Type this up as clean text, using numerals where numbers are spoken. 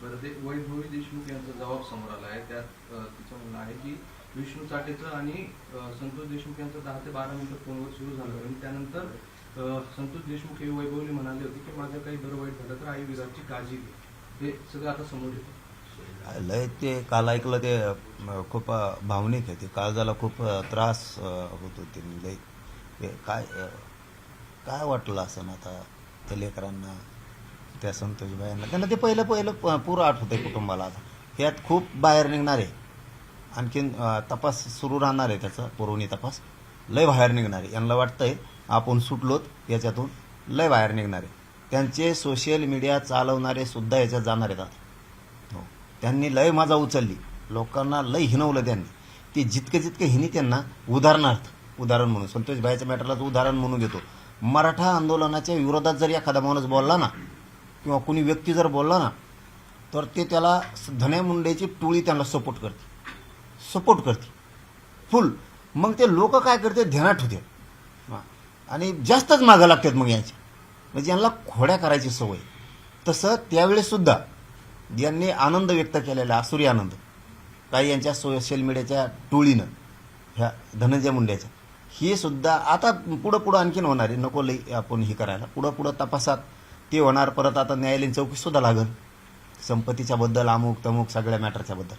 बरं, ते वैभवी देशमुख यांचा जबाब समोर आला आहे. त्यात तिचं म्हणणं आहे की विष्णू चाटेचं आणि संतोष देशमुख यांचं 10 ते 12 मिनिटं फोनवर सुरू झालं आणि त्यानंतर संतोष देशमुख हे वैभवली म्हणाले होते की माझं काही बरं वाईट झालं तर आई विराटची काळजी घे. हे सगळं आता समोर येतं. लय ते काल ऐकलं ते खूप भावनिक आहे. ते काळजाला खूप त्रास होत होते. लय ते काय वाटलं असं ना आता त्या लेकरांना, त्या संतोषबाईंना. त्यांना ते पहिलं पुरं आठवतं आहे कुटुंबाला. आता त्यात खूप बाहेर निघणार आहे. आणखीन तपास सुरू राहणार आहे त्याचा, पुरवणी तपास लय बाहेर निघणार आहे. यांना वाटतं आहे आपण सुटलोत याच्यातून, लय बाहेर निघणार आहे. त्यांचे सोशल मीडिया चालवणारे सुद्धा याच्यात जाणार आहेत आता. हो, त्यांनी लय मजा उचलली, लोकांना लय हिनवलं त्यांनी. ते जितके हिनी त्यांना उदाहरण म्हणून संतोषबाईच्या मॅटरलाच उदाहरण म्हणून घेतो. मराठा आंदोलनाच्या विरोधात जर एखादा माणूस बोलला ना, किंवा कुणी व्यक्ती जर बोलला ना, तर ते त्याला धन्या मुंडेची टोळी त्यांना सपोर्ट करते फुल. मग ते लोक काय करते, ध्यानात ठेवते आणि जास्तच मागं लागतात मग यांच्या, म्हणजे यांना खोड्या करायची सवय. तसं त्यावेळेससुद्धा यांनी आनंद व्यक्त केलेला, आसुरी आनंद, काही यांच्या सोशल मीडियाच्या टोळीनं, ह्या धनंजय मुंडेच्या, ही सुद्धा आता पुढं आणखीन होणार आहे. नको लई आपण ही करायला. पुढं तपासात ते होणार. परत आता न्यायालयीन चौकशीसुद्धा लागेल संपत्तीच्या बद्दल, अमुक तमुक सगळ्या मॅटरच्या बद्दल.